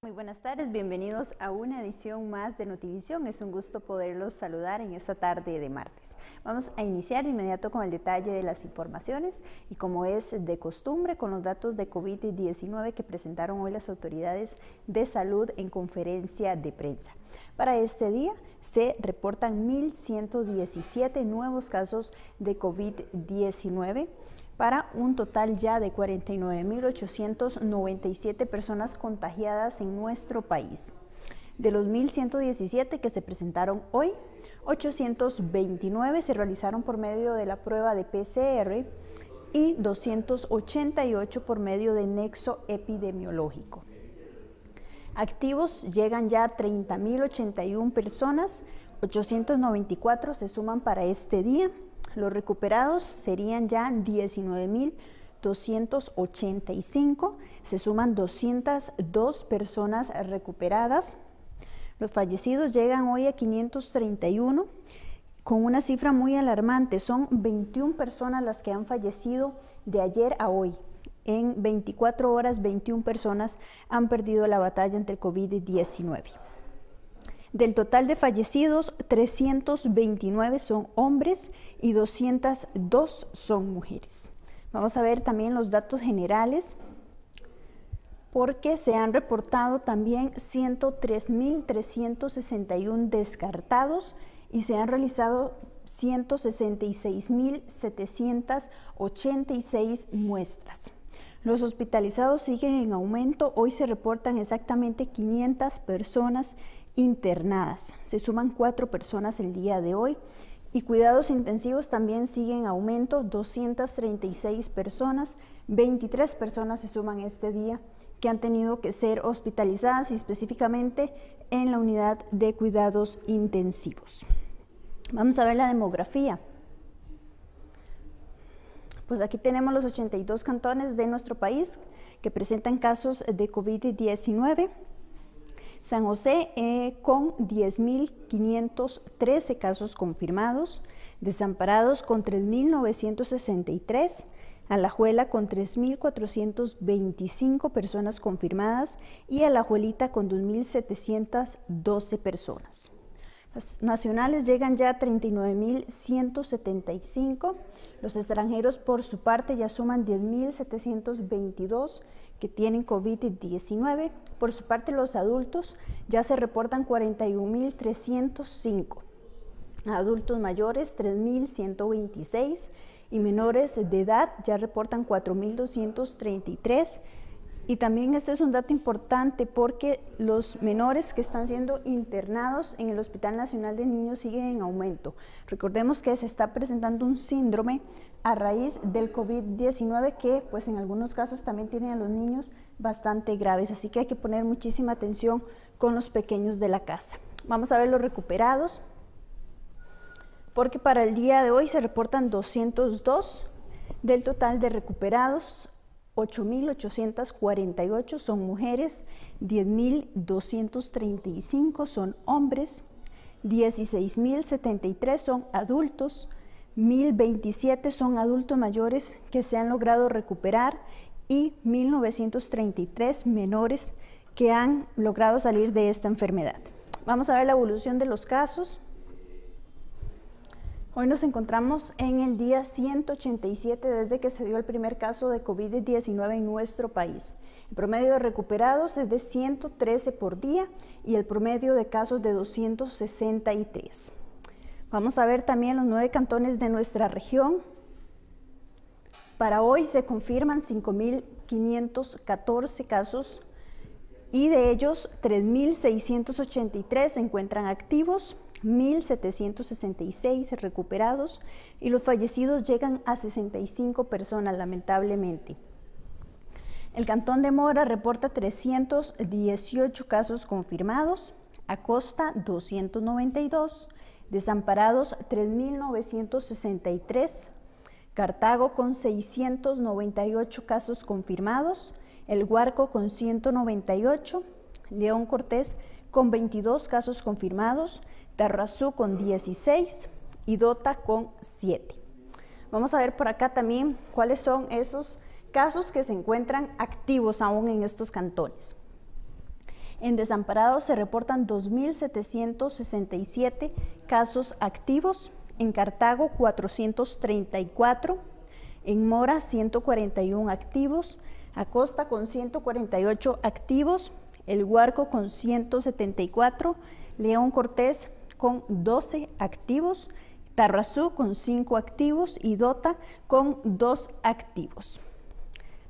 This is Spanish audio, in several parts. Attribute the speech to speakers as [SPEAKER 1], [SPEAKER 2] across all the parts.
[SPEAKER 1] Muy buenas tardes, bienvenidos a una edición más de Notivisión. Es un gusto poderlos saludar en esta tarde de martes. Vamos a iniciar de inmediato con el detalle de las informaciones y, como es de costumbre, con los datos de COVID-19 que presentaron hoy las autoridades de salud en conferencia de prensa. Para este día se reportan 1.117 nuevos casos de COVID-19, para un total ya de 49.897 personas contagiadas en nuestro país. De los 1.117 que se presentaron hoy, 829 se realizaron por medio de la prueba de PCR y 288 por medio de nexo epidemiológico. Activos llegan ya a 30.081 personas, 894 se suman para este día. Los recuperados serían ya 19.285, se suman 202 personas recuperadas. Los fallecidos llegan hoy a 531, con una cifra muy alarmante. Son 21 personas las que han fallecido de ayer a hoy. En 24 horas, 21 personas han perdido la batalla ante el COVID-19. Del total de fallecidos, 329 son hombres y 202 son mujeres. Vamos a ver también los datos generales, porque se han reportado también 103.361 descartados y se han realizado 166.786 muestras. Los hospitalizados siguen en aumento. Hoy se reportan exactamente 500 personas internadas. Se suman 4 personas el día de hoy. Y cuidados intensivos también siguen en aumento, 236 personas, 23 personas se suman este día que han tenido que ser hospitalizadas y específicamente en la unidad de cuidados intensivos. Vamos a ver la demografía. Pues aquí tenemos los 82 cantones de nuestro país que presentan casos de COVID-19. San José con 10.513 casos confirmados, Desamparados con 3.963, Alajuela con 3.425 personas confirmadas y Alajuelita con 2.712 personas. Las nacionales llegan ya a 39.175, los extranjeros por su parte ya suman 10.722 que tienen COVID-19. Por su parte, los adultos ya se reportan 41.305, adultos mayores 3.126 y menores de edad ya reportan 4.233. Y también este es un dato importante porque los menores que están siendo internados en el Hospital Nacional de Niños siguen en aumento. Recordemos que se está presentando un síndrome a raíz del COVID-19 que pues en algunos casos también tienen a los niños bastante graves, así que hay que poner muchísima atención con los pequeños de la casa. Vamos a ver los recuperados, porque para el día de hoy se reportan 202 del total de recuperados. 8.848 son mujeres, 10.235 son hombres, 16.073 son adultos, 1.027 son adultos mayores que se han logrado recuperar y 1.933 menores que han logrado salir de esta enfermedad. Vamos a ver la evolución de los casos. Hoy nos encontramos en el día 187 desde que se dio el primer caso de COVID-19 en nuestro país. El promedio de recuperados es de 113 por día y el promedio de casos de 263. Vamos a ver también los 9 cantones de nuestra región. Para hoy se confirman 5.514 casos y de ellos 3.683 se encuentran activos, 1.766 recuperados y los fallecidos llegan a 65 personas, lamentablemente. El Cantón de Mora reporta 318 casos confirmados, Acosta 292, Desamparados 3.963, Cartago con 698 casos confirmados, El Guarco con 198, León Cortés con 22 casos confirmados, Tarrazú con 16 y Dota con 7. Vamos a ver por acá también cuáles son esos casos que se encuentran activos aún en estos cantones. En Desamparados se reportan 2.767 casos activos, en Cartago 434, en Mora 141 activos, Acosta con 148 activos, El Guarco con 174, León Cortés con 12 activos, Tarrazú con 5 activos y Dota con 2 activos.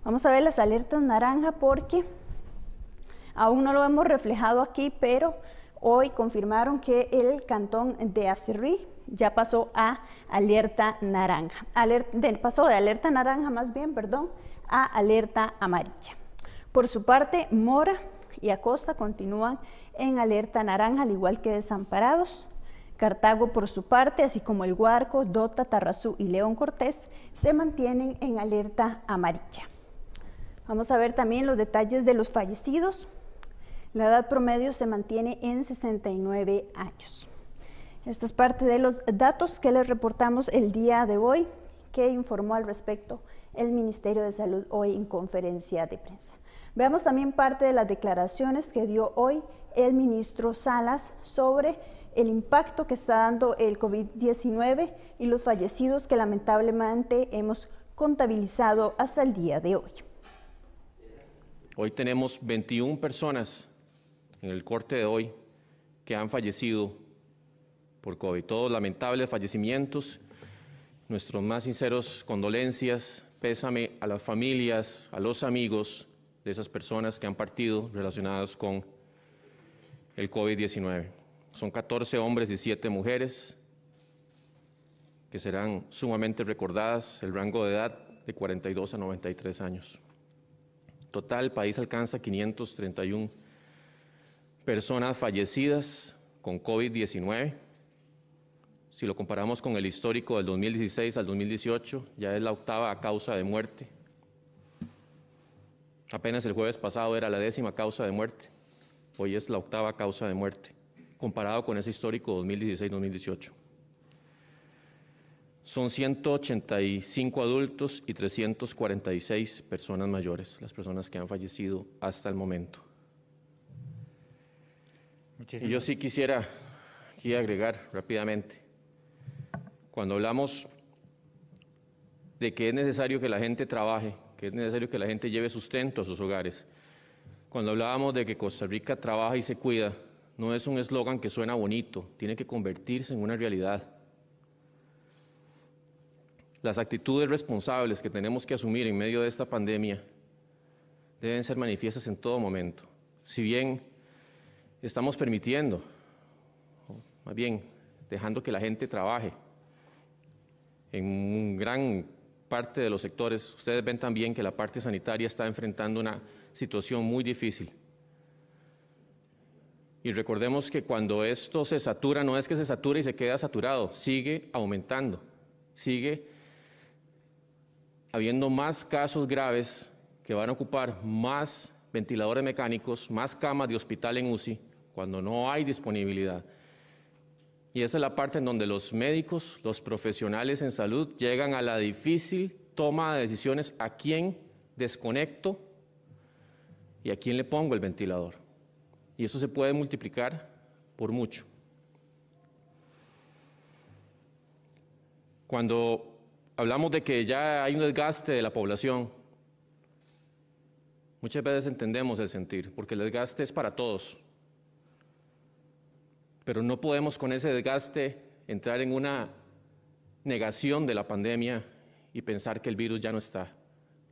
[SPEAKER 1] Vamos a ver las alertas naranja porque aún no lo hemos reflejado aquí, pero hoy confirmaron que el cantón de Acerrí ya pasó a alerta naranja. Pasó de alerta naranja a alerta amarilla. Por su parte, Mora y Acosta continúan en alerta naranja, al igual que Desamparados. Cartago, por su parte, así como El Guarco, Dota, Tarrazú y León Cortés, se mantienen en alerta amarilla. Vamos a ver también los detalles de los fallecidos. La edad promedio se mantiene en 69 años. Esta es parte de los datos que les reportamos el día de hoy, que informó al respecto el Ministerio de Salud hoy en conferencia de prensa. Veamos también parte de las declaraciones que dio hoy el ministro Salas sobre el impacto que está dando el COVID-19 y los fallecidos que lamentablemente hemos contabilizado hasta el día de hoy.
[SPEAKER 2] Hoy tenemos 21 personas en el corte de hoy que han fallecido por COVID. Todos lamentables fallecimientos. Nuestros más sinceros condolencias, pésame a las familias, a los amigos de esas personas que han partido relacionadas con el COVID-19. Son 14 hombres y 7 mujeres que serán sumamente recordadas, el rango de edad de 42 a 93 años. Total, el país alcanza 531 personas fallecidas con COVID-19. Si lo comparamos con el histórico del 2016 al 2018, ya es la 8ª causa de muerte. Apenas el jueves pasado era la 10ª causa de muerte, hoy es la 8ª causa de muerte, comparado con ese histórico 2016-2018. Son 185 adultos y 346 personas mayores, las personas que han fallecido hasta el momento. Y yo sí quisiera aquí agregar rápidamente, cuando hablamos de que es necesario que la gente trabaje, que es necesario que la gente lleve sustento a sus hogares, cuando hablábamos de que Costa Rica trabaja y se cuida, no es un eslogan que suena bonito, tiene que convertirse en una realidad. Las actitudes responsables que tenemos que asumir en medio de esta pandemia deben ser manifiestas en todo momento. Si bien estamos permitiendo, o más bien dejando que la gente trabaje en gran parte de los sectores, ustedes ven también que la parte sanitaria está enfrentando una situación muy difícil. Y recordemos que cuando esto se satura, no es que se sature y se queda saturado, sigue aumentando, sigue habiendo más casos graves que van a ocupar más ventiladores mecánicos, más camas de hospital en UCI, cuando no hay disponibilidad. Y esa es la parte en donde los médicos, los profesionales en salud, llegan a la difícil toma de decisiones: a quién desconecto y a quién le pongo el ventilador. Y eso se puede multiplicar por mucho. Cuando hablamos de que ya hay un desgaste de la población, muchas veces entendemos el sentir, porque el desgaste es para todos. Pero no podemos con ese desgaste entrar en una negación de la pandemia y pensar que el virus ya no está.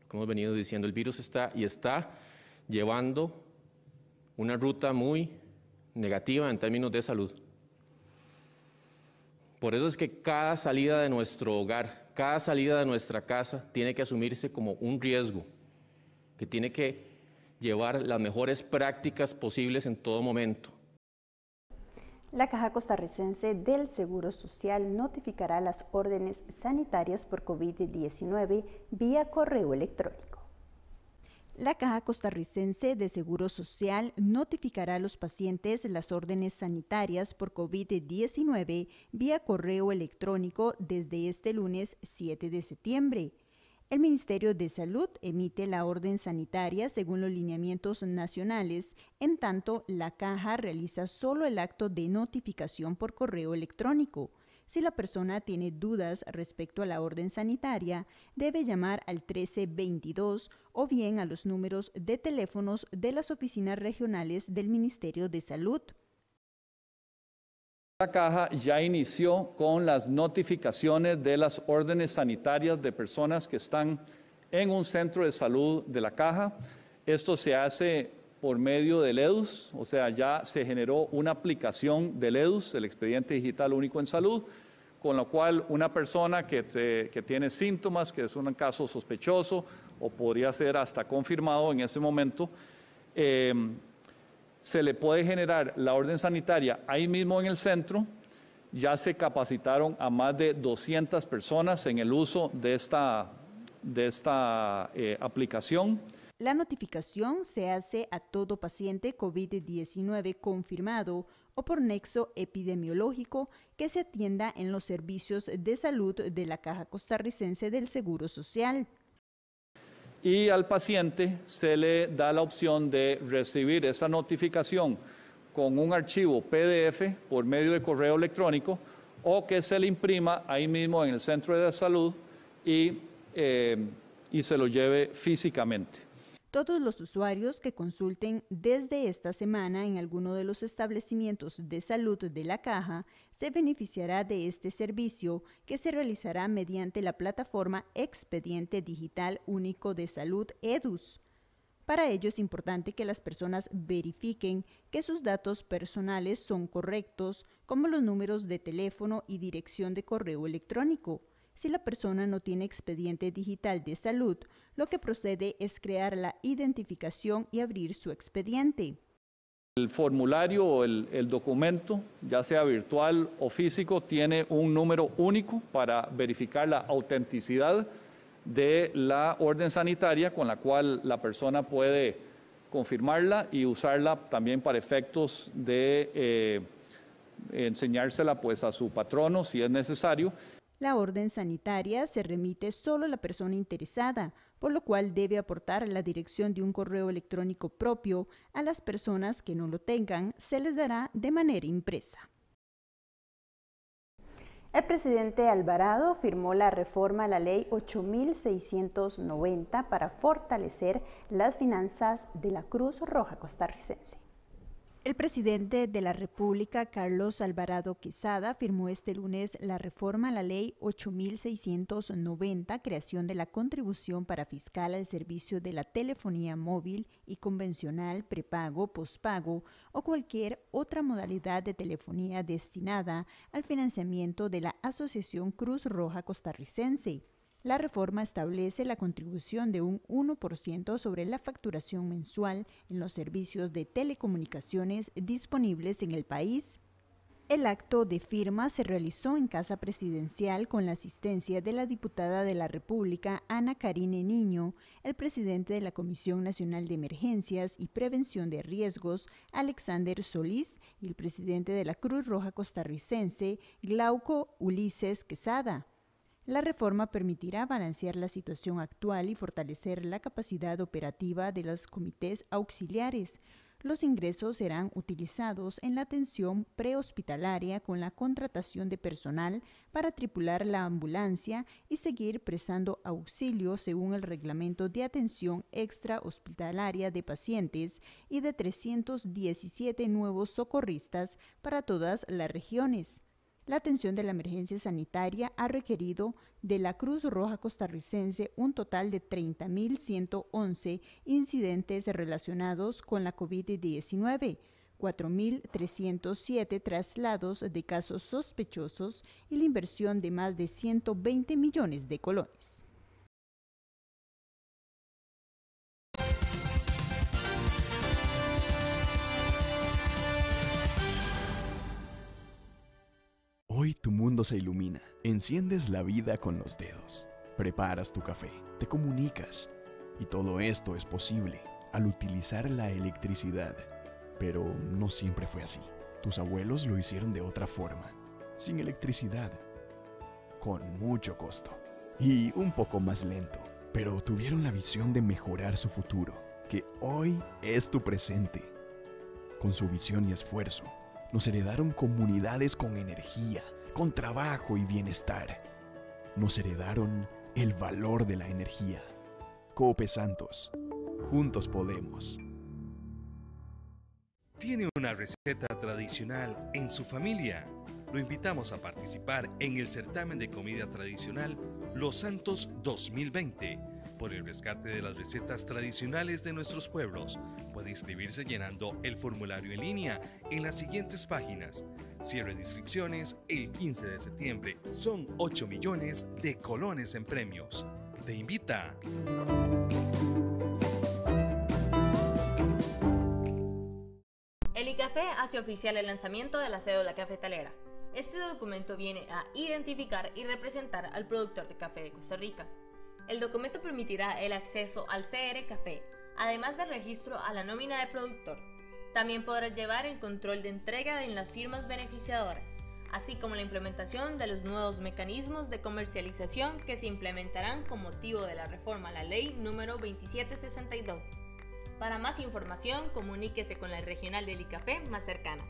[SPEAKER 2] Como hemos venido diciendo, el virus está y está llevando una ruta muy negativa en términos de salud. Por eso es que cada salida de nuestro hogar, cada salida de nuestra casa tiene que asumirse como un riesgo, que tiene que llevar las mejores prácticas posibles en todo momento.
[SPEAKER 1] La Caja Costarricense del Seguro Social notificará las órdenes sanitarias por COVID-19 vía correo electrónico. La Caja Costarricense de Seguro Social notificará a los pacientes las órdenes sanitarias por COVID-19 vía correo electrónico desde este lunes 7 de septiembre. El Ministerio de Salud emite la orden sanitaria según los lineamientos nacionales, en tanto la Caja realiza solo el acto de notificación por correo electrónico. Si la persona tiene dudas respecto a la orden sanitaria, debe llamar al 1322 o bien a los números de teléfonos de las oficinas regionales del Ministerio de Salud.
[SPEAKER 3] La Caja ya inició con las notificaciones de las órdenes sanitarias de personas que están en un centro de salud de la Caja. Esto se hace por medio del EDUS, o sea, ya se generó una aplicación del EDUS, el Expediente Digital Único en Salud, con lo cual una persona que tiene síntomas, que es un caso sospechoso o podría ser hasta confirmado en ese momento, se le puede generar la orden sanitaria ahí mismo en el centro. Ya se capacitaron a más de 200 personas en el uso de esta aplicación.
[SPEAKER 1] La notificación se hace a todo paciente COVID-19 confirmado o por nexo epidemiológico que se atienda en los servicios de salud de la Caja Costarricense del Seguro Social.
[SPEAKER 3] Y al paciente se le da la opción de recibir esa notificación con un archivo PDF por medio de correo electrónico o que se le imprima ahí mismo en el centro de salud y se lo lleve físicamente.
[SPEAKER 1] Todos los usuarios que consulten desde esta semana en alguno de los establecimientos de salud de la Caja se beneficiará de este servicio que se realizará mediante la plataforma Expediente Digital Único de Salud EDUS. Para ello es importante que las personas verifiquen que sus datos personales son correctos, como los números de teléfono y dirección de correo electrónico. Si la persona no tiene expediente digital de salud, lo que procede es crear la identificación y abrir su expediente.
[SPEAKER 3] El formulario o el documento, ya sea virtual o físico, tiene un número único para verificar la autenticidad de la orden sanitaria con la cual la persona puede confirmarla y usarla también para efectos de enseñársela pues a su patrono si es necesario.
[SPEAKER 1] La orden sanitaria se remite solo a la persona interesada, por lo cual debe aportar la dirección de un correo electrónico propio. A las personas que no lo tengan, se les dará de manera impresa. El presidente Alvarado firmó la reforma a la Ley 8.690 para fortalecer las finanzas de la Cruz Roja Costarricense. El presidente de la República, Carlos Alvarado Quesada, firmó este lunes la reforma a la Ley 8.690, creación de la contribución para fiscal al servicio de la telefonía móvil y convencional, prepago, pospago o cualquier otra modalidad de telefonía destinada al financiamiento de la Asociación Cruz Roja Costarricense. La reforma establece la contribución de un 1% sobre la facturación mensual en los servicios de telecomunicaciones disponibles en el país. El acto de firma se realizó en Casa Presidencial con la asistencia de la diputada de la República, Ana Karine Niño, el presidente de la Comisión Nacional de Emergencias y Prevención de Riesgos, Alexander Solís, y el presidente de la Cruz Roja Costarricense, Glauco Ulises Quesada. La reforma permitirá balancear la situación actual y fortalecer la capacidad operativa de los comités auxiliares. Los ingresos serán utilizados en la atención prehospitalaria con la contratación de personal para tripular la ambulancia y seguir prestando auxilio según el reglamento de atención extrahospitalaria de pacientes y de 317 nuevos socorristas para todas las regiones. La atención de la emergencia sanitaria ha requerido de la Cruz Roja Costarricense un total de 30.111 incidentes relacionados con la COVID-19, 4.307 traslados de casos sospechosos y la inversión de más de 120 millones de colones.
[SPEAKER 4] Hoy tu mundo se ilumina. Enciendes la vida con los dedos. Preparas tu café, te comunicas. Y todo esto es posible al utilizar la electricidad. Pero no siempre fue así. Tus abuelos lo hicieron de otra forma. Sin electricidad. Con mucho costo. Y un poco más lento. pero tuvieron la visión de mejorar su futuro, que hoy es tu presente. Con su visión y esfuerzo, nos heredaron comunidades con energía, con trabajo y bienestar. Nos heredaron el valor de la energía. Cope Santos. Juntos podemos.
[SPEAKER 5] ¿Tiene una receta tradicional en su familia? Lo invitamos a participar en el certamen de comida tradicional Los Santos 2020 por el rescate de las recetas tradicionales de nuestros pueblos. Puede inscribirse llenando el formulario en línea en las siguientes páginas. Cierre de inscripciones el 15 de septiembre. Son 8 millones de colones en premios. Te invita.
[SPEAKER 6] El ICAFE hace oficial el lanzamiento de la cédula cafetalera. Este documento viene a identificar y representar al productor de café de Costa Rica. El documento permitirá el acceso al CR Café, además del registro a la nómina de productor. También podrá llevar el control de entrega en las firmas beneficiadoras, así como la implementación de los nuevos mecanismos de comercialización que se implementarán con motivo de la reforma a la ley número 2762. Para más información, comuníquese con la regional del ICAFE más cercana.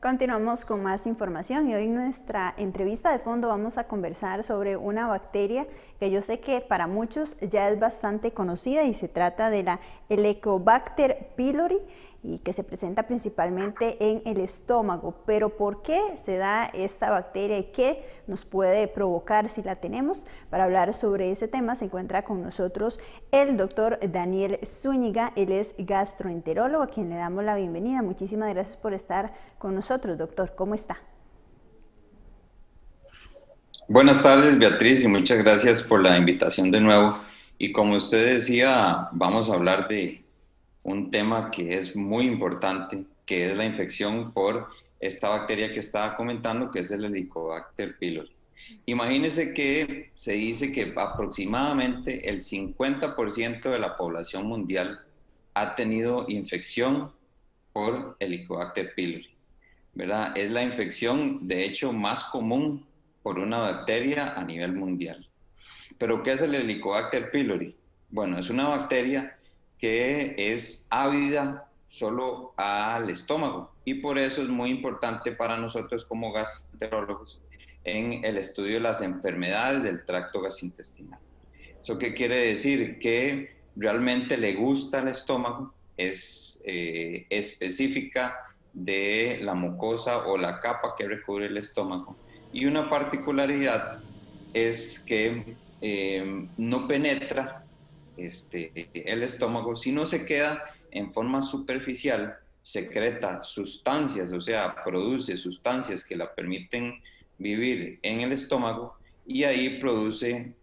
[SPEAKER 1] Continuamos con más información y hoy en nuestra entrevista de fondo vamos a conversar sobre una bacteria que yo sé que para muchos ya es bastante conocida y se trata de la Helicobacter pylori y que se presenta principalmente en el estómago. Pero ¿por qué se da esta bacteria y qué nos puede provocar si la tenemos? Para hablar sobre ese tema se encuentra con nosotros el doctor Daniel Zúñiga. Él es gastroenterólogo, a quien le damos la bienvenida. Muchísimas gracias por estar con nosotros, doctor. ¿Cómo está?
[SPEAKER 7] Buenas tardes, Beatriz, y muchas gracias por la invitación de nuevo. Y como usted decía, vamos a hablar de un tema que es muy importante, que es la infección por esta bacteria que estaba comentando, que es el Helicobacter pylori. Imagínense que se dice que aproximadamente el 50% de la población mundial ha tenido infección por Helicobacter pylori, ¿verdad? Es la infección, de hecho, más común por una bacteria a nivel mundial. ¿Pero qué es el Helicobacter pylori? Bueno, es una bacteria que es ávida solo al estómago y por eso es muy importante para nosotros como gastroenterólogos en el estudio de las enfermedades del tracto gastrointestinal. ¿Eso qué quiere decir? Que realmente le gusta al estómago, es específica de la mucosa o la capa que recubre el estómago. Y una particularidad es que no penetra el estómago, sino se queda en forma superficial, secreta sustancias, o sea, produce sustancias que la permiten vivir en el estómago y ahí produce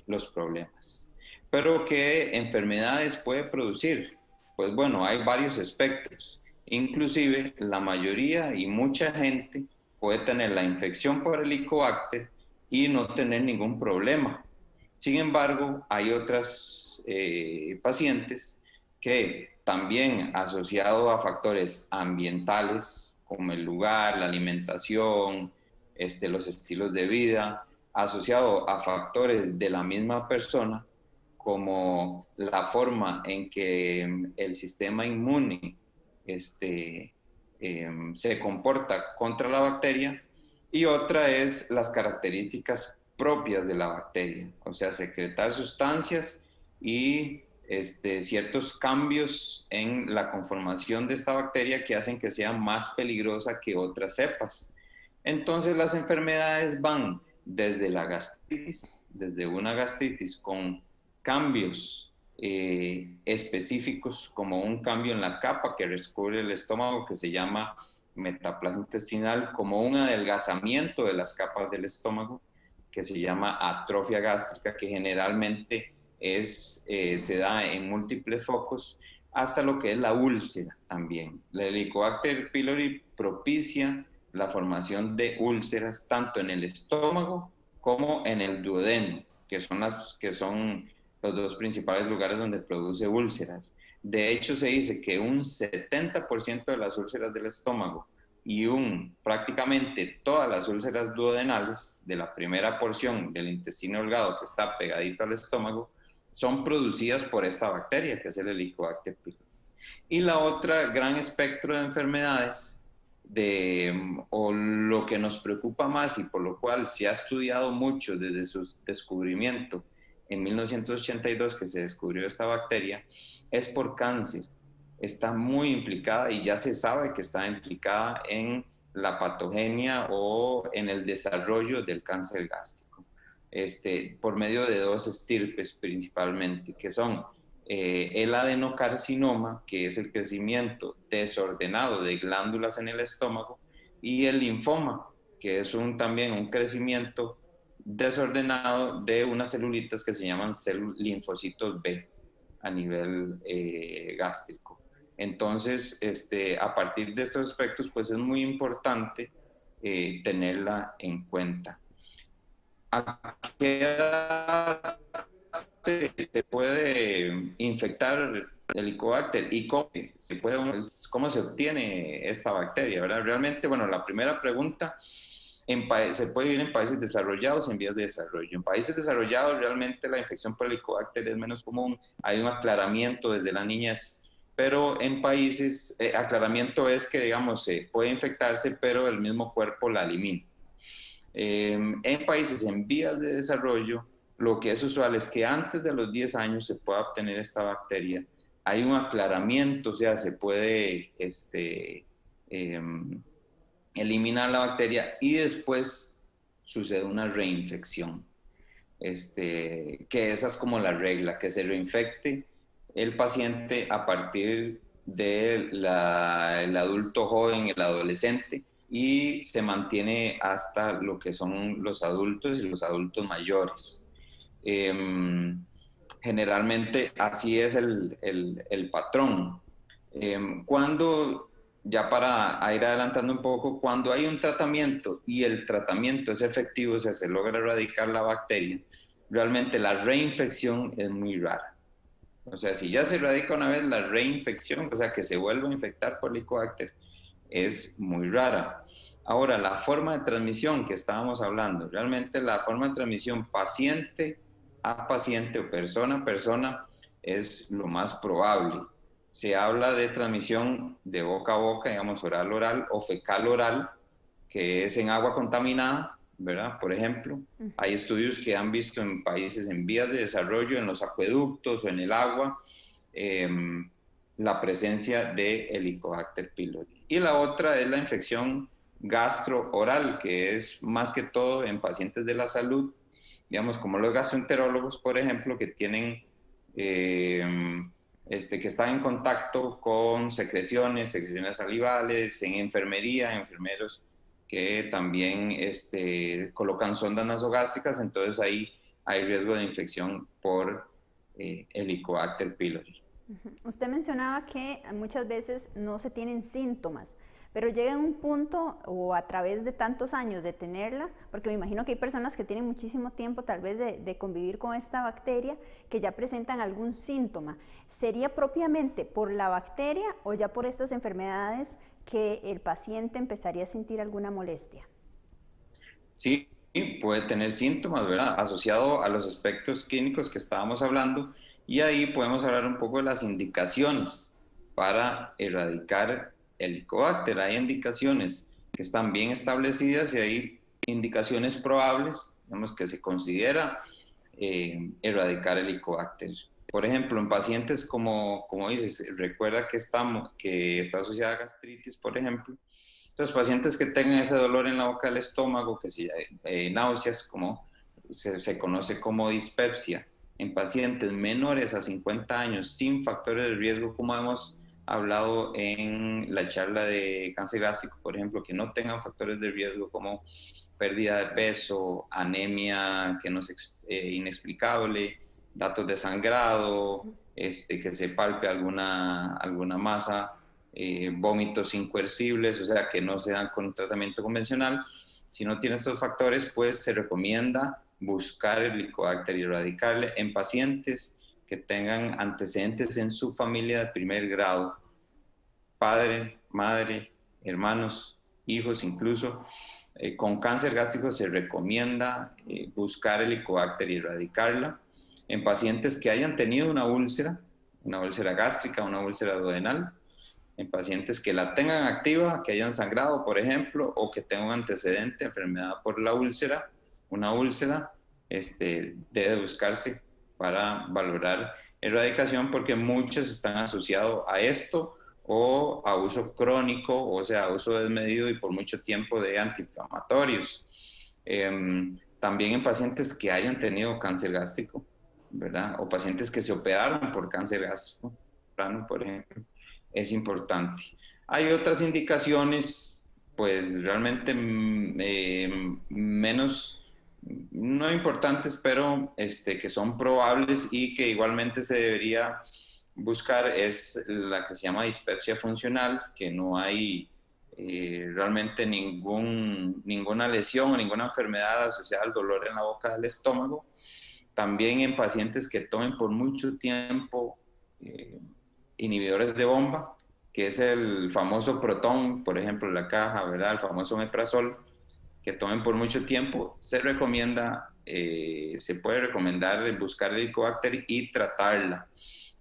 [SPEAKER 7] los problemas. ¿Pero qué enfermedades puede producir? Pues bueno, hay varios espectros. Inclusive la mayoría y mucha gente puede tener la infección por Helicobacter y no tener ningún problema. Sin embargo, hay otras pacientes que también asociado a factores ambientales como el lugar, la alimentación, los estilos de vida, asociado a factores de la misma persona como la forma en que el sistema inmune se comporta contra la bacteria, y otra es las características propias de la bacteria, o sea, secretar sustancias y ciertos cambios en la conformación de esta bacteria que hacen que sea más peligrosa que otras cepas. Entonces las enfermedades van desde la gastritis, desde una gastritis con cambios específicos, como un cambio en la capa que recubre el estómago que se llama metaplasia intestinal, como un adelgazamiento de las capas del estómago que se llama atrofia gástrica, que generalmente se da en múltiples focos, hasta lo que es la úlcera también. La Helicobacter pylori propicia la formación de úlceras tanto en el estómago como en el duodeno, que son los dos principales lugares donde produce úlceras. De hecho, se dice que un 70% de las úlceras del estómago y prácticamente todas las úlceras duodenales de la primera porción del intestino delgado que está pegadito al estómago son producidas por esta bacteria, que es el Helicobacter pylori. Y la otra gran espectro de enfermedades, o lo que nos preocupa más y por lo cual se ha estudiado mucho desde su descubrimiento en 1982, que se descubrió esta bacteria, es por cáncer. Está muy implicada y ya se sabe que está implicada en la patogenia o en el desarrollo del cáncer gástrico, por medio de dos estirpes principalmente, que son el adenocarcinoma, que es el crecimiento desordenado de glándulas en el estómago, y el linfoma, que es también un crecimiento desordenado de unas celulitas que se llaman linfocitos B a nivel gástrico. Entonces, a partir de estos aspectos, pues es muy importante tenerla en cuenta. ¿A qué edad se puede infectar el Helicobacter y cómo se obtiene esta bacteria, ¿verdad? Realmente, bueno, la primera pregunta, se puede vivir en países desarrollados, en vías de desarrollo. En países desarrollados realmente la infección por Helicobacter es menos común, hay un aclaramiento desde la niñez, pero en países, aclaramiento es que, digamos, puede infectarse, pero el mismo cuerpo la elimina. En países en vías de desarrollo, lo que es usual es que antes de los 10 años se pueda obtener esta bacteria. Hay un aclaramiento, o sea, se puede eliminar la bacteria y después sucede una reinfección. Que esa es como la regla, que se reinfecte el paciente a partir del adulto joven, el adolescente, y se mantiene hasta lo que son los adultos y los adultos mayores. Generalmente así es el patrón. Ya para ir adelantando un poco, cuando hay un tratamiento y el tratamiento es efectivo, o sea, se logra erradicar la bacteria, realmente la reinfección es muy rara. O sea, si ya se erradica una vez la reinfección, o sea, que se vuelva a infectar por Helicobacter, es muy rara. Ahora, la forma de transmisión que estábamos hablando, realmente la forma de transmisión paciente a paciente o persona a persona es lo más probable. Se habla de transmisión de boca a boca, digamos oral-oral o fecal-oral, que es en agua contaminada, ¿verdad? Por ejemplo, hay estudios que han visto en países en vías de desarrollo, en los acueductos o en el agua, la presencia de Helicobacter pylori. Y la otra es la infección gastro-oral, que es más que todo en pacientes de la salud, digamos, como los gastroenterólogos, por ejemplo, que tienen, que están en contacto con secreciones salivales, en enfermería, enfermeros que también colocan sondas nasogástricas, entonces ahí hay riesgo de infección por Helicobacter pylori.
[SPEAKER 1] Usted mencionaba que muchas veces no se tienen síntomas, pero llega en un punto o a través de tantos años de tenerla, porque me imagino que hay personas que tienen muchísimo tiempo tal vez de convivir con esta bacteria que ya presentan algún síntoma. ¿Sería propiamente por la bacteria o ya por estas enfermedades que el paciente empezaría a sentir alguna molestia?
[SPEAKER 7] Sí, puede tener síntomas, ¿verdad? Asociado a los aspectos clínicos que estábamos hablando, y ahí podemos hablar un poco de las indicaciones para erradicar Helicobacter. Hay indicaciones que están bien establecidas y hay indicaciones probables, digamos, que se considera erradicar Helicobacter. Por ejemplo, en pacientes como dices, recuerda que está asociada a gastritis, por ejemplo. Entonces, pacientes que tengan ese dolor en la boca del estómago, que si náuseas, como se conoce como dispepsia, en pacientes menores a 50 años sin factores de riesgo, como hemos hablado en la charla de cáncer gástrico, por ejemplo, que no tengan factores de riesgo como pérdida de peso, anemia que no es inexplicable, datos de sangrado, que se palpe alguna masa, vómitos incoercibles, o sea, que no se dan con un tratamiento convencional. Si no tiene estos factores, pues se recomienda buscar el Helicobacter y erradicarle en pacientes que tengan antecedentes en su familia de primer grado, padre, madre, hermanos, hijos incluso. Con cáncer gástrico se recomienda buscar Helicobacter y erradicarla. En pacientes que hayan tenido una úlcera gástrica, una úlcera duodenal, en pacientes que la tengan activa, que hayan sangrado, por ejemplo, o que tengan un antecedente de enfermedad por la úlcera, una úlcera, debe buscarse para valorar erradicación, porque muchos están asociados a esto o a uso crónico, o sea, uso desmedido y por mucho tiempo de antiinflamatorios. También en pacientes que hayan tenido cáncer gástrico, ¿verdad? O pacientes que se operaron por cáncer gástrico, por ejemplo, es importante. Hay otras indicaciones, pues realmente menos, no importantes, pero que son probables y que igualmente se debería buscar, es la que se llama dispepsia funcional, que no hay realmente ninguna lesión o ninguna enfermedad asociada al dolor en la boca del estómago. También en pacientes que tomen por mucho tiempo inhibidores de bomba, que es el famoso Proton, por ejemplo, la caja, ¿verdad? El famoso Omeprazol, que tomen por mucho tiempo, se puede recomendar buscar el Helicobacter y tratarla.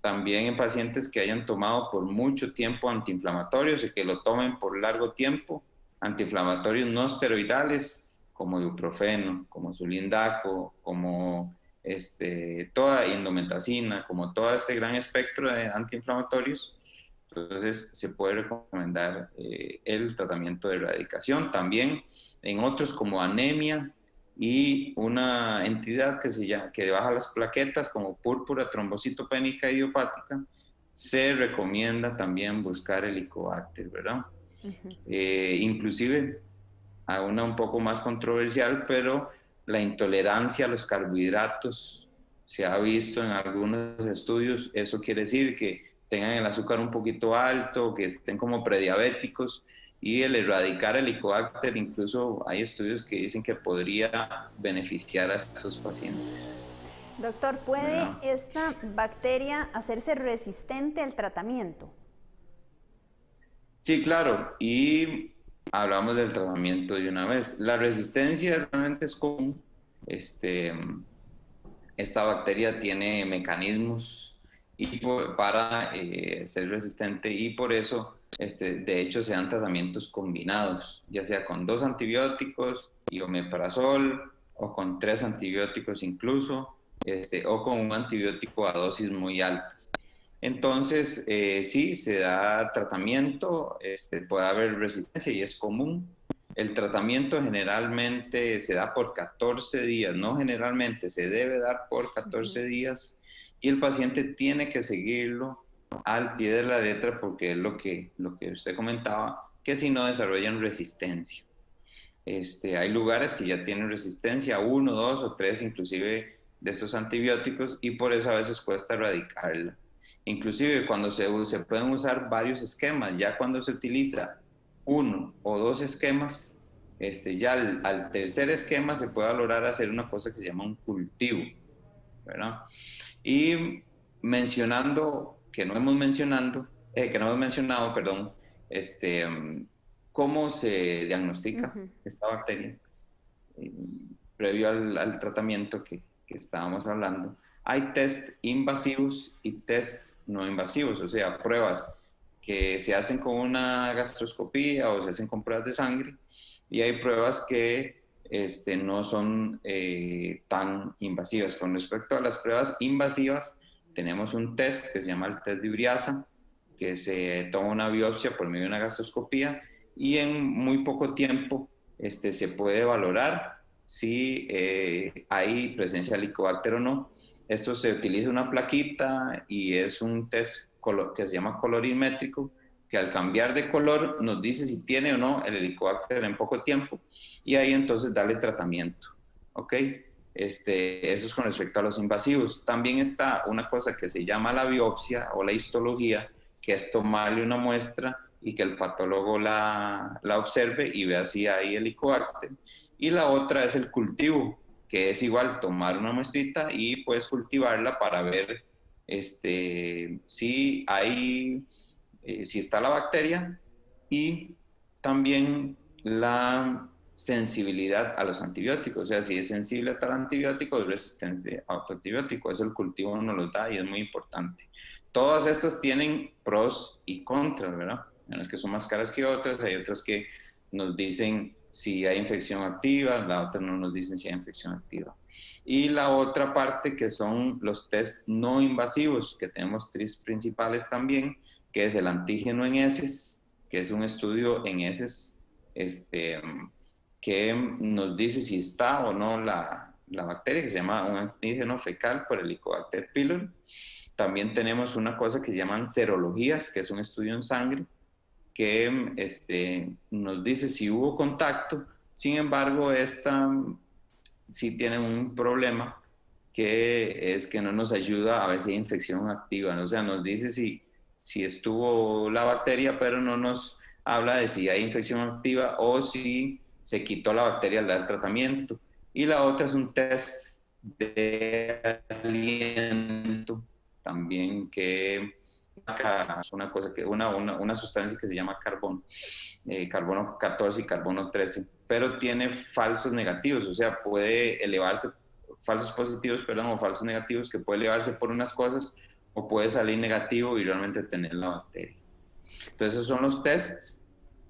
[SPEAKER 7] También en pacientes que hayan tomado por mucho tiempo antiinflamatorios y que lo tomen por largo tiempo, antiinflamatorios no esteroidales, como ibuprofeno, como sulindaco, como toda indometacina, como todo este gran espectro de antiinflamatorios. Entonces se puede recomendar el tratamiento de erradicación. También en otros como anemia y una entidad que baja las plaquetas como púrpura trombocitopénica idiopática, se recomienda también buscar el Helicobacter, ¿verdad? Inclusive a una un poco más controversial, pero la intolerancia a los carbohidratos se ha visto en algunos estudios. Eso quiere decir que tengan el azúcar un poquito alto, que estén como prediabéticos, y el erradicar el Helicobacter, incluso hay estudios que dicen que podría beneficiar a esos pacientes.
[SPEAKER 1] Doctor, ¿puede esta bacteria hacerse resistente al tratamiento?
[SPEAKER 7] Sí, claro, y hablamos del tratamiento de una vez. La resistencia realmente es común. Esta bacteria tiene mecanismos para ser resistente, y por eso de hecho se dan tratamientos combinados, ya sea con 2 antibióticos y omeprazol, o con 3 antibióticos incluso, o con un antibiótico a dosis muy altas. Entonces, sí, se da tratamiento, puede haber resistencia y es común. El tratamiento generalmente se da por 14 días, no generalmente, se debe dar por 14 días, y el paciente tiene que seguirlo al pie de la letra, porque es lo que usted comentaba, que si no desarrollan resistencia. Hay lugares que ya tienen resistencia a 1, 2 o 3 inclusive de estos antibióticos, y por eso a veces cuesta erradicarla. Inclusive cuando se pueden usar varios esquemas, ya cuando se utiliza 1 o 2 esquemas, ya al tercer esquema se puede valorar hacer una cosa que se llama un cultivo, ¿verdad? Y mencionando, que no hemos mencionado, perdón, cómo se diagnostica esta bacteria previo al tratamiento que estábamos hablando. Hay test invasivos y test no invasivos, o sea, pruebas que se hacen con una gastroscopía o se hacen con pruebas de sangre, y hay pruebas que no son tan invasivas. Con respecto a las pruebas invasivas, tenemos un test que se llama el test de Uriasa, que se toma una biopsia por medio de una gastroscopía, y en muy poco tiempo se puede valorar si hay presencia de Helicobacter o no. Esto se utiliza una plaquita y es un test que se llama colorimétrico, que al cambiar de color nos dice si tiene o no el Helicobacter en poco tiempo, y ahí entonces darle tratamiento, ¿ok? Eso es con respecto a los invasivos. También está una cosa que se llama la biopsia o la histología, que es tomarle una muestra y que el patólogo la observe y vea si hay Helicobacter. Y la otra es el cultivo, que es igual tomar una muestrita y pues cultivarla para ver si está la bacteria y también la sensibilidad a los antibióticos, o sea, si es sensible a tal antibiótico o resistencia a otro antibiótico. Eso el cultivo nos lo da y es muy importante. Todas estas tienen pros y contras, ¿verdad? Hay unas que son más caras que otras, hay otras que nos dicen si hay infección activa, la otra no nos dicen si hay infección activa. Y la otra parte que son los test no invasivos, que tenemos tres principales también, que es el antígeno en heces, que es un estudio en heces que nos dice si está o no la bacteria, que se llama un antígeno fecal por Helicobacter pylori. También tenemos una cosa que se llaman serologías, que es un estudio en sangre, que nos dice si hubo contacto. Sin embargo, esta sí tiene un problema, que es que no nos ayuda a ver si hay infección activa, ¿no? O sea, nos dice si estuvo la bacteria, pero no nos habla de si hay infección activa o si se quitó la bacteria al dar tratamiento. Y la otra es un test de aliento también, que es una cosa que una sustancia que se llama carbono 14 y carbono 13, pero tiene falsos negativos, o sea, puede elevarse, falsos positivos, perdón, o falsos negativos, que puede elevarse por unas cosas o puede salir negativo y realmente tener la bacteria. Entonces esos son los tests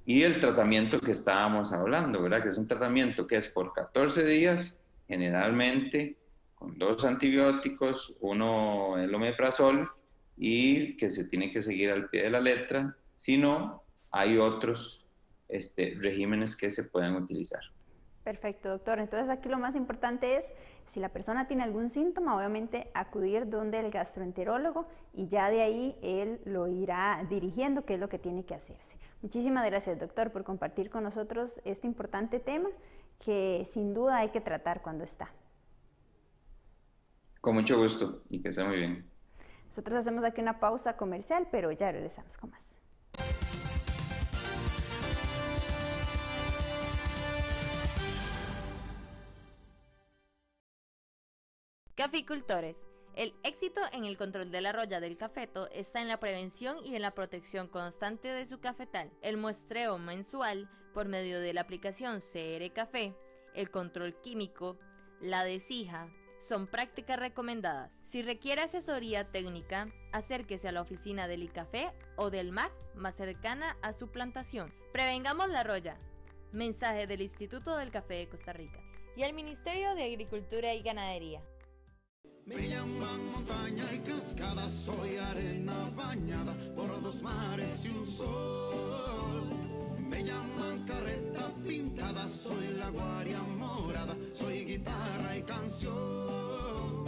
[SPEAKER 7] y el tratamiento que estábamos hablando, ¿verdad? Que es un tratamiento que es por 14 días, generalmente con 2 antibióticos, uno el omeprazol, y que se tiene que seguir al pie de la letra. Si no, hay otros regímenes que se pueden utilizar.
[SPEAKER 1] Perfecto, doctor. Entonces aquí lo más importante es, si la persona tiene algún síntoma, obviamente acudir donde el gastroenterólogo y ya de ahí él lo irá dirigiendo qué es lo que tiene que hacerse. Muchísimas gracias, doctor, por compartir con nosotros este importante tema que sin duda hay que tratar cuando está.
[SPEAKER 7] Con mucho gusto y que esté muy bien.
[SPEAKER 1] Nosotros hacemos aquí una pausa comercial, pero ya regresamos con más.
[SPEAKER 6] Caficultores. El éxito en el control de la roya del cafeto está en la prevención y en la protección constante de su cafetal. El muestreo mensual por medio de la aplicación CR Café, el control químico, la desija, son prácticas recomendadas. Si requiere asesoría técnica, acérquese a la oficina del ICAFE o del MAC más cercana a su plantación. Prevengamos la roya. Mensaje del Instituto del Café de Costa Rica y el Ministerio de Agricultura y Ganadería.
[SPEAKER 8] Me llaman montaña y cascada, soy arena bañada por 2 mares y un sol. Me llaman carreta pintada, soy la guaria morada, soy guitarra y canción.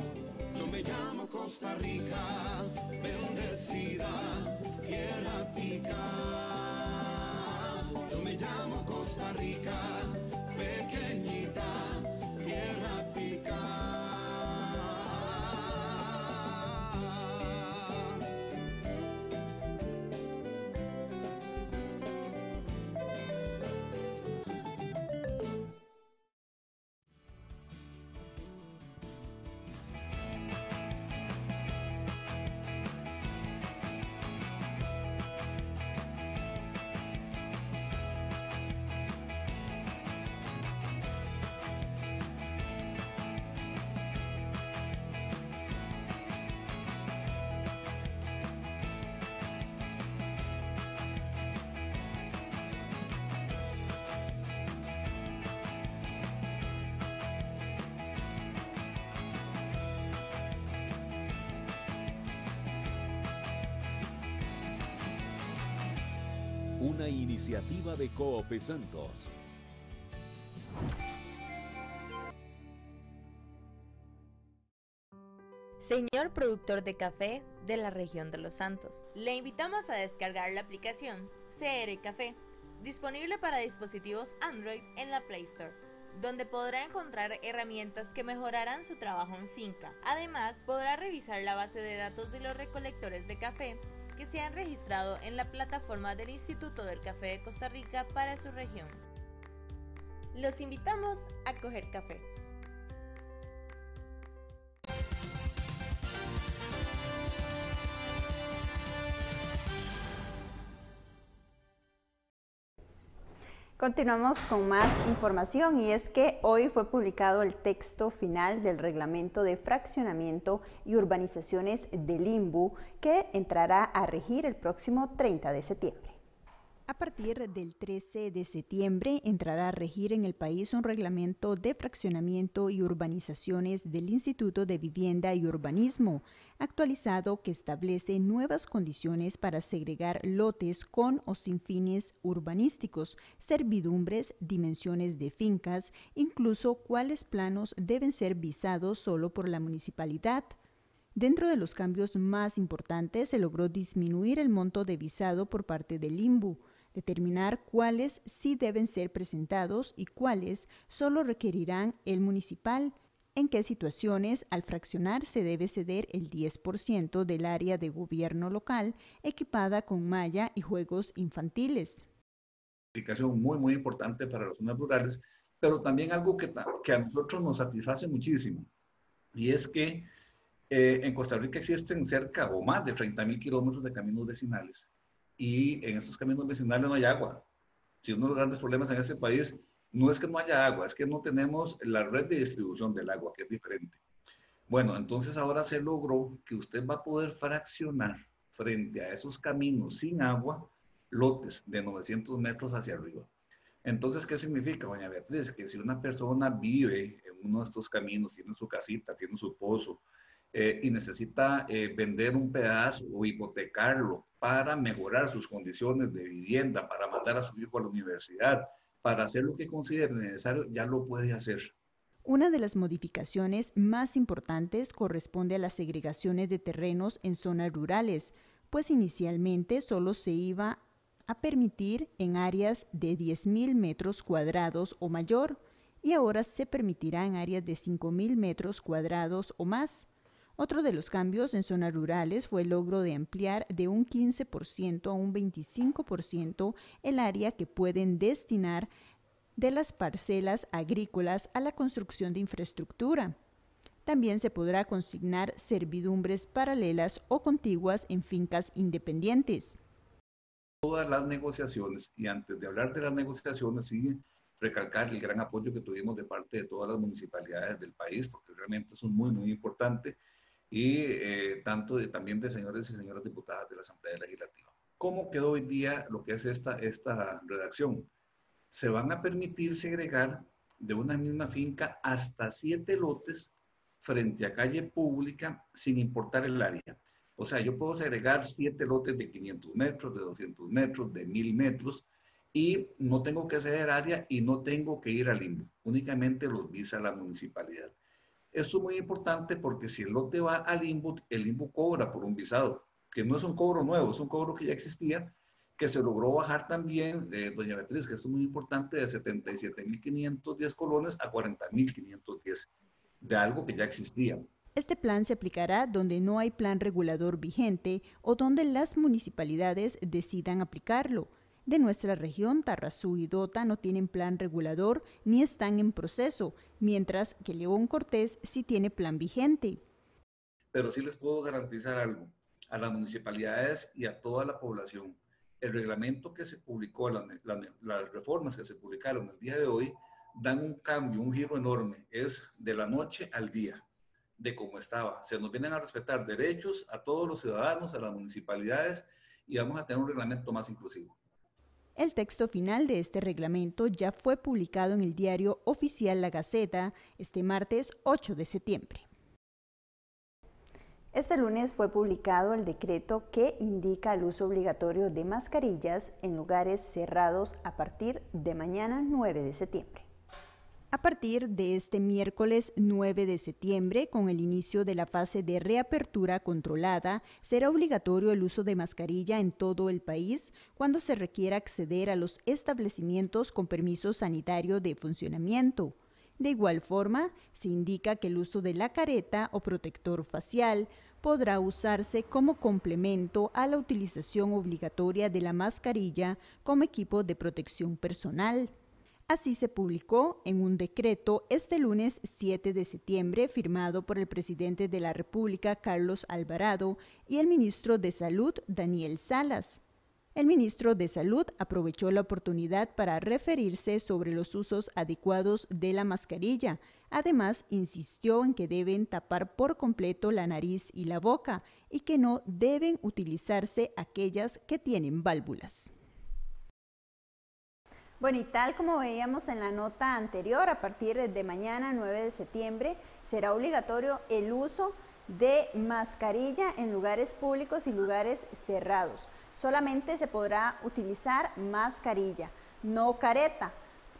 [SPEAKER 8] Yo me llamo Costa Rica, bendecida, tierra tica. Yo me llamo Costa Rica, pequeñita, tierra tica.
[SPEAKER 9] Una iniciativa de Coop Santos.
[SPEAKER 6] Señor productor de café de la región de Los Santos, le invitamos a descargar la aplicación CR Café, disponible para dispositivos Android en la Play Store, donde podrá encontrar herramientas que mejorarán su trabajo en finca. Además, podrá revisar la base de datos de los recolectores de café que se han registrado en la plataforma del Instituto del Café de Costa Rica para su región. Los invitamos a coger café.
[SPEAKER 1] Continuamos con más información y es que hoy fue publicado el texto final del Reglamento de Fraccionamiento y Urbanizaciones del INVU que entrará a regir el próximo 30 de septiembre. A partir del 13 de septiembre entrará a regir en el país un reglamento de fraccionamiento y urbanizaciones del Instituto de Vivienda y Urbanismo, actualizado que establece nuevas condiciones para segregar lotes con o sin fines urbanísticos, servidumbres, dimensiones de fincas, incluso cuáles planos deben ser visados solo por la municipalidad. Dentro de los cambios más importantes se logró disminuir el monto de visado por parte del INVU, determinar cuáles sí deben ser presentados y cuáles solo requerirán el municipal, en qué situaciones al fraccionar se debe ceder el 10% del área de gobierno local equipada con malla y juegos infantiles.
[SPEAKER 10] Muy importante para las zonas rurales, pero también algo que a nosotros nos satisface muchísimo, y es que en Costa Rica existen cerca o más de 30.000 kilómetros de caminos vecinales. Y en estos caminos vecinales no hay agua. Si uno de los grandes problemas en este país no es que no haya agua, es que no tenemos la red de distribución del agua, que es diferente. Bueno, entonces ahora se logró que usted va a poder fraccionar frente a esos caminos sin agua, lotes de 900 metros hacia arriba. Entonces, ¿qué significa, doña Beatriz? Que si una persona vive en uno de estos caminos, tiene su casita, tiene su pozo, y necesita vender un pedazo o hipotecarlo para mejorar sus condiciones de vivienda, para mandar a su hijo a la universidad, para hacer lo que considere necesario, ya lo puede hacer.
[SPEAKER 1] Una de las modificaciones más importantes corresponde a las segregaciones de terrenos en zonas rurales, pues inicialmente solo se iba a permitir en áreas de 10.000 metros cuadrados o mayor, y ahora se permitirá en áreas de 5.000 metros cuadrados o más. Otro de los cambios en zonas rurales fue el logro de ampliar de un 15% a un 25% el área que pueden destinar de las parcelas agrícolas a la construcción de infraestructura. También se podrá consignar servidumbres paralelas o contiguas en fincas independientes.
[SPEAKER 10] Todas las negociaciones, y antes de hablar de las negociaciones, sigue recalcar el gran apoyo que tuvimos de parte de todas las municipalidades del país, porque realmente es muy importante, y también de señores y señoras diputadas de la Asamblea Legislativa. ¿Cómo quedó hoy día lo que es esta redacción? Se van a permitir segregar de una misma finca hasta 7 lotes frente a calle pública sin importar el área. O sea, yo puedo segregar 7 lotes de 500 metros, de 200 metros, de 1.000 metros, y no tengo que ceder área y no tengo que ir al INVU. Únicamente los visa la municipalidad. Esto es muy importante porque si el lote va al INVU, el INVU cobra por un visado, que no es un cobro nuevo, es un cobro que ya existía, que se logró bajar también, doña Beatriz, que esto es muy importante, de 77.510 colones a 40.510, de algo que ya existía.
[SPEAKER 1] Este plan se aplicará donde no hay plan regulador vigente o donde las municipalidades decidan aplicarlo. De nuestra región, Tarrazú y Dota no tienen plan regulador ni están en proceso, mientras que León Cortés sí tiene plan vigente.
[SPEAKER 10] Pero sí les puedo garantizar algo a las municipalidades y a toda la población. El reglamento que se publicó, las reformas que se publicaron el día de hoy, dan un cambio, un giro enorme. Es de la noche al día, de cómo estaba. Se nos vienen a respetar derechos a todos los ciudadanos, a las municipalidades, y vamos a tener un reglamento más inclusivo.
[SPEAKER 1] El texto final de este reglamento ya fue publicado en el diario oficial La Gaceta este martes 8 de septiembre. Este lunes fue publicado el decreto que indica el uso obligatorio de mascarillas en lugares cerrados a partir de mañana 9 de septiembre. A partir de este miércoles 9 de septiembre, con el inicio de la fase de reapertura controlada, será obligatorio el uso de mascarilla en todo el país cuando se requiera acceder a los establecimientos con permiso sanitario de funcionamiento. De igual forma, se indica que el uso de la careta o protector facial podrá usarse como complemento a la utilización obligatoria de la mascarilla como equipo de protección personal. Así se publicó en un decreto este lunes 7 de septiembre firmado por el presidente de la República, Carlos Alvarado, y el ministro de Salud, Daniel Salas. El ministro de Salud aprovechó la oportunidad para referirse sobre los usos adecuados de la mascarilla. Además, insistió en que deben tapar por completo la nariz y la boca y que no deben utilizarse aquellas que tienen válvulas. Bueno, y tal como veíamos en la nota anterior, a partir de mañana, 9 de septiembre, será obligatorio el uso de mascarilla en lugares públicos y lugares cerrados. Solamente se podrá utilizar mascarilla, no careta,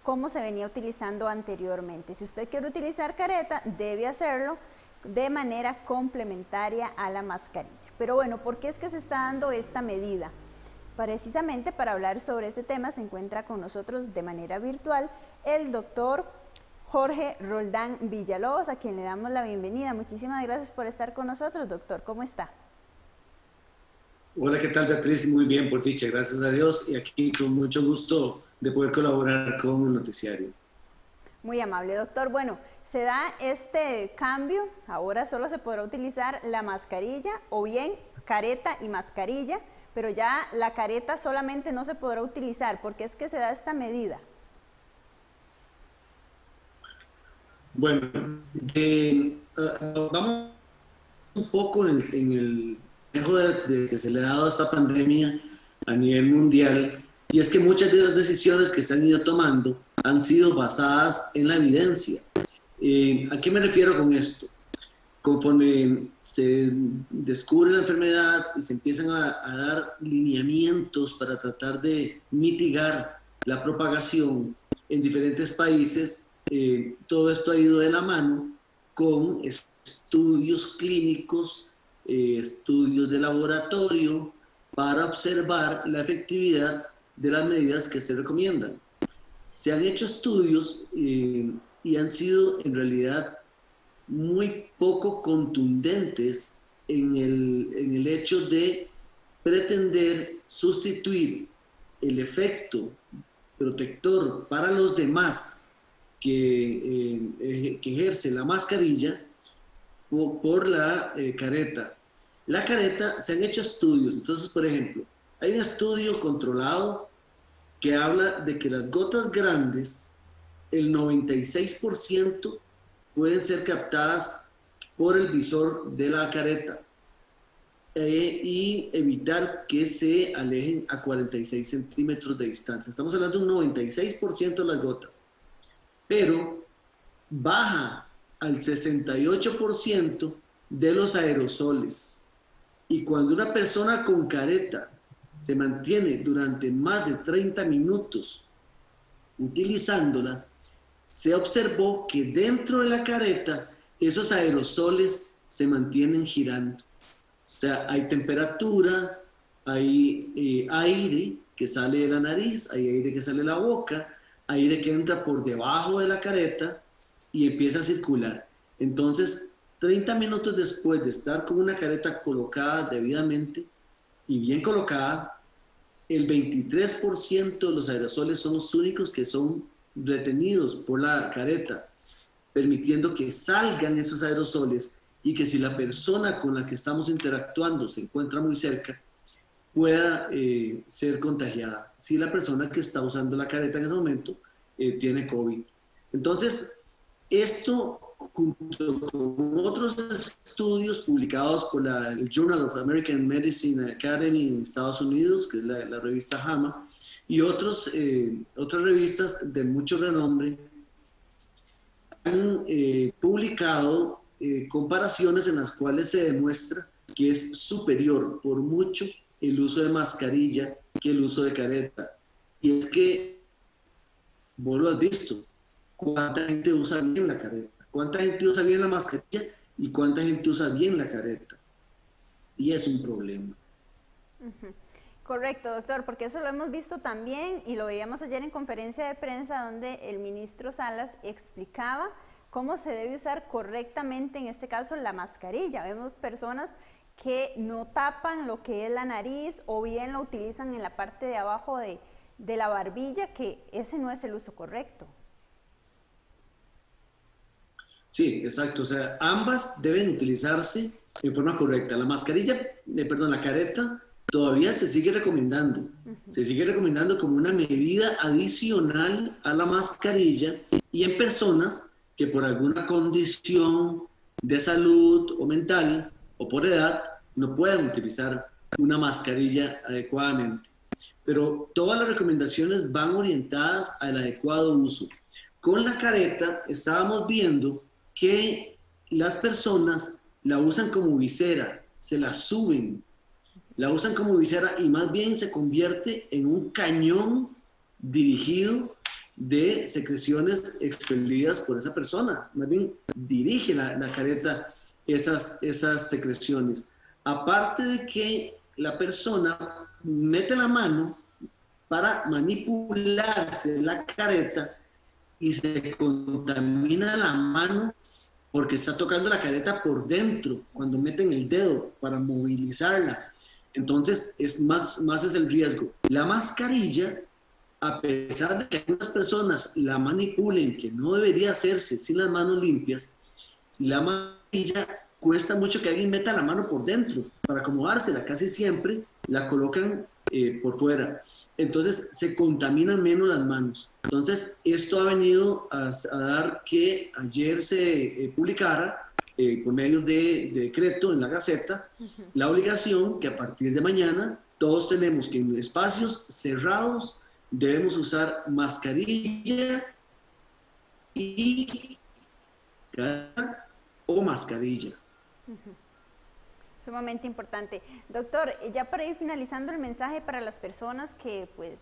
[SPEAKER 1] como se venía utilizando anteriormente. Si usted quiere utilizar careta, debe hacerlo de manera complementaria a la mascarilla. Pero bueno, ¿por qué es que se está dando esta medida? Precisamente para hablar sobre este tema se encuentra con nosotros de manera virtual el doctor Jorge Roldán Villalobos, a quien le damos la bienvenida. Muchísimas gracias por estar con nosotros, doctor. ¿Cómo está?
[SPEAKER 11] Hola, ¿qué tal, Beatriz? Muy bien, por dicha, gracias a Dios. Y aquí con mucho gusto de poder colaborar con el noticiario.
[SPEAKER 1] Muy amable, doctor. Bueno, se da este cambio. Ahora solo se podrá utilizar la mascarilla o bien careta y mascarilla, pero ya la careta solamente no se podrá utilizar. ¿Por qué es que se da esta medida?
[SPEAKER 11] Bueno, vamos un poco en el manejo de que se le ha dado a esta pandemia a nivel mundial, y es que muchas de las decisiones que se han ido tomando han sido basadas en la evidencia. ¿A qué me refiero con esto? Conforme se descubre la enfermedad y se empiezan a dar lineamientos para tratar de mitigar la propagación en diferentes países, todo esto ha ido de la mano con estudios clínicos, estudios de laboratorio para observar la efectividad de las medidas que se recomiendan. Se han hecho estudios y han sido en realidad muy poco contundentes en el hecho de pretender sustituir el efecto protector para los demás que ejerce la mascarilla por la careta. La careta, se han hecho estudios. Entonces, por ejemplo, hay un estudio controlado que habla de que las gotas grandes, el 96% pueden ser captadas por el visor de la careta y evitar que se alejen a 46 centímetros de distancia. Estamos hablando de un 96% de las gotas, pero baja al 68% de los aerosoles. Y cuando una persona con careta se mantiene durante más de 30 minutos utilizándola, se observó que dentro de la careta esos aerosoles se mantienen girando. O sea, hay temperatura, hay aire que sale de la nariz, hay aire que sale de la boca, aire que entra por debajo de la careta y empieza a circular. Entonces, 30 minutos después de estar con una careta colocada debidamente y bien colocada, el 23% de los aerosoles son los únicos que son retenidos por la careta, permitiendo que salgan esos aerosoles y que si la persona con la que estamos interactuando se encuentra muy cerca, pueda ser contagiada si la persona que está usando la careta en ese momento tiene COVID. Entonces, esto junto con otros estudios publicados por el Journal of American Medicine Academy en Estados Unidos, que es la revista JAMA, y otras revistas de mucho renombre, han publicado comparaciones en las cuales se demuestra que es superior por mucho el uso de mascarilla que el uso de careta. Y es que, vos lo has visto, cuánta gente usa bien la careta, cuánta gente usa bien la mascarilla y cuánta gente usa bien la careta. Y es un problema.
[SPEAKER 1] Correcto, doctor, porque eso lo hemos visto también y lo veíamos ayer en conferencia de prensa donde el ministro Salas explicaba cómo se debe usar correctamente, en este caso, la mascarilla. Vemos personas que no tapan lo que es la nariz o bien lo utilizan en la parte de abajo de la barbilla, que ese no es el uso correcto.
[SPEAKER 11] Sí, exacto. O sea, ambas deben utilizarse en forma correcta. La mascarilla, la careta todavía se sigue recomendando. Se sigue recomendando como una medida adicional a la mascarilla y en personas que por alguna condición de salud o mental o por edad no puedan utilizar una mascarilla adecuadamente. Pero todas las recomendaciones van orientadas al adecuado uso. Con la careta estábamos viendo que las personas la usan como visera, se la suben, la usan como visera y más bien se convierte en un cañón dirigido de secreciones expelidas por esa persona. Más bien dirige la careta esas secreciones. Aparte de que la persona mete la mano para manipularse la careta y se contamina la mano porque está tocando la careta por dentro cuando meten el dedo para movilizarla. Entonces, más es el riesgo. La mascarilla, a pesar de que algunas personas la manipulen, que no debería hacerse sin las manos limpias, la mascarilla cuesta mucho que alguien meta la mano por dentro para acomodársela. Casi siempre la colocan por fuera. Entonces, se contaminan menos las manos. Entonces, esto ha venido a dar que ayer se publicara por medio de decreto en la Gaceta, la obligación que a partir de mañana todos tenemos que en espacios cerrados debemos usar mascarilla o mascarilla.
[SPEAKER 1] Sumamente importante. Doctor, ya para ir finalizando el mensaje para las personas que pues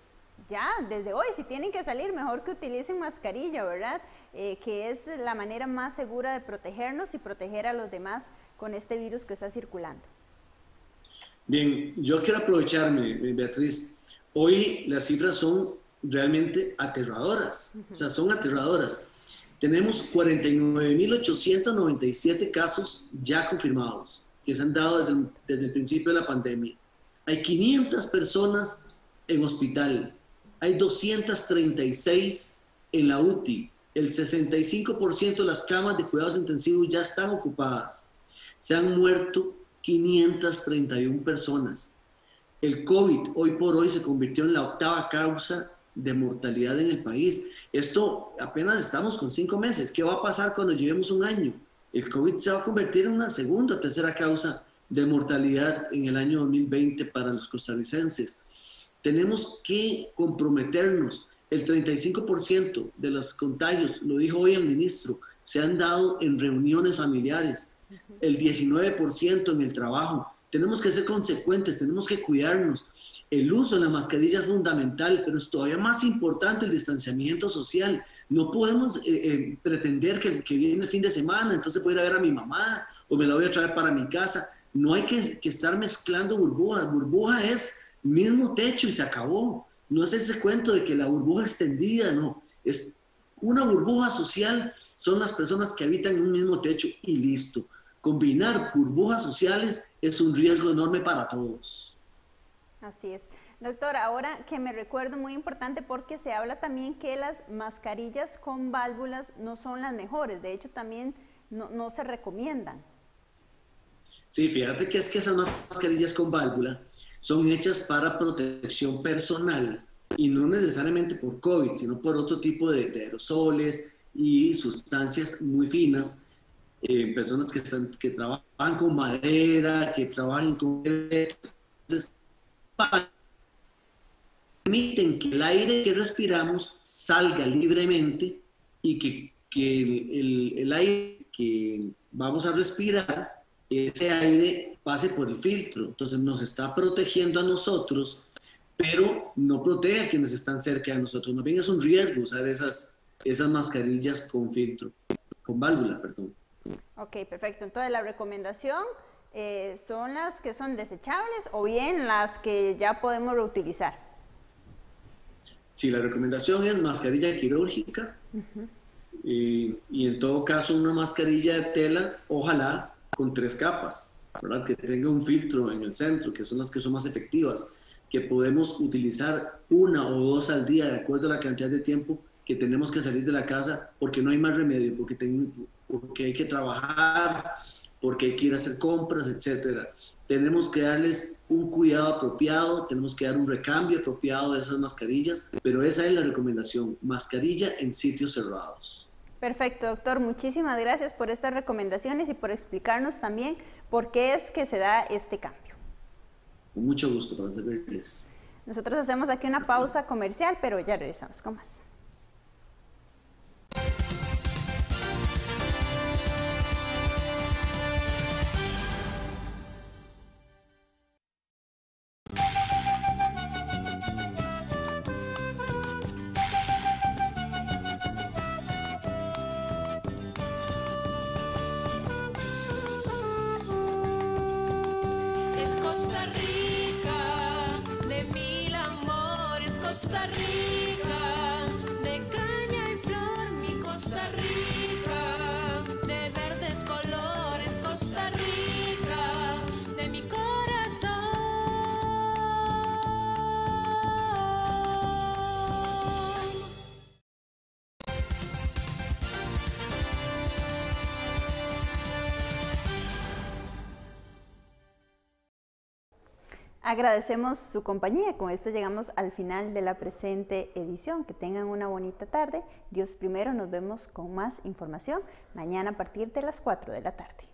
[SPEAKER 1] ya desde hoy, si tienen que salir, mejor que utilicen mascarilla, ¿verdad? Que es la manera más segura de protegernos y proteger a los demás con este virus que está circulando.
[SPEAKER 11] Bien, yo quiero aprovecharme, Beatriz. Hoy las cifras son realmente aterradoras, o sea, son aterradoras. Tenemos 49.897 casos ya confirmados, que se han dado desde el principio de la pandemia. Hay 500 personas en hospital, hay 236 en la UTI, el 65% de las camas de cuidados intensivos ya están ocupadas. Se han muerto 531 personas. El COVID hoy por hoy se convirtió en la 8ª causa de mortalidad en el país. Esto apenas estamos con 5 meses. ¿Qué va a pasar cuando llevemos un año? El COVID se va a convertir en una 2ª o 3ª causa de mortalidad en el año 2020 para los costarricenses. Tenemos que comprometernos. El 35% de los contagios, lo dijo hoy el ministro, se han dado en reuniones familiares, el 19% en el trabajo. Tenemos que ser consecuentes, tenemos que cuidarnos. El uso de la mascarilla es fundamental, pero es todavía más importante el distanciamiento social. No podemos pretender que viene el fin de semana, entonces voy a ir a ver a mi mamá o me la voy a traer para mi casa. No hay que estar mezclando burbujas. Burbuja es mismo techo y se acabó. No es ese cuento de que la burbuja extendida, no. Es una burbuja social, son las personas que habitan en un mismo techo y listo. Combinar burbujas sociales es un riesgo enorme para todos.
[SPEAKER 1] Así es. Doctor, ahora que me recuerdo muy importante porque se habla también que las mascarillas con válvulas no son las mejores, de hecho también no se recomiendan.
[SPEAKER 11] Sí, fíjate que es que esas mascarillas con válvula son hechas para protección personal y no necesariamente por COVID, sino por otro tipo de aerosoles y sustancias muy finas. Personas que trabajan con madera, que trabajan con... Entonces, permiten que el aire que respiramos salga libremente y que el aire que vamos a respirar, ese aire pase por el filtro. Entonces nos está protegiendo a nosotros, pero no protege a quienes están cerca de nosotros. Más bien es un riesgo usar esas mascarillas con filtro, con válvula, perdón.
[SPEAKER 1] Ok, perfecto. Entonces la recomendación son las que son desechables o bien las que ya podemos reutilizar.
[SPEAKER 11] Sí, la recomendación es mascarilla quirúrgica y en todo caso una mascarilla de tela, ojalá con 3 capas, ¿verdad? Que tenga un filtro en el centro, que son las que son más efectivas, que podemos utilizar 1 o 2 al día de acuerdo a la cantidad de tiempo que tenemos que salir de la casa porque no hay más remedio, porque hay que trabajar porque hay que ir a hacer compras, etcétera. Tenemos que darles un cuidado apropiado, tenemos que dar un recambio apropiado de esas mascarillas, pero esa es la recomendación, mascarilla en sitios cerrados.
[SPEAKER 1] Perfecto, doctor. Muchísimas gracias por estas recomendaciones y por explicarnos también por qué es que se da este cambio.
[SPEAKER 11] Con mucho gusto para servirles.
[SPEAKER 1] Nosotros hacemos aquí una pausa comercial, pero ya regresamos con más.
[SPEAKER 12] Costa Rica, de caña y flor, mi Costa Rica, de verdes colores, Costa Rica, de mi corazón.
[SPEAKER 1] Agradecemos su compañía. Con esto llegamos al final de la presente edición. Que tengan una bonita tarde. Dios primero, nos vemos con más información mañana a partir de las 4 de la tarde.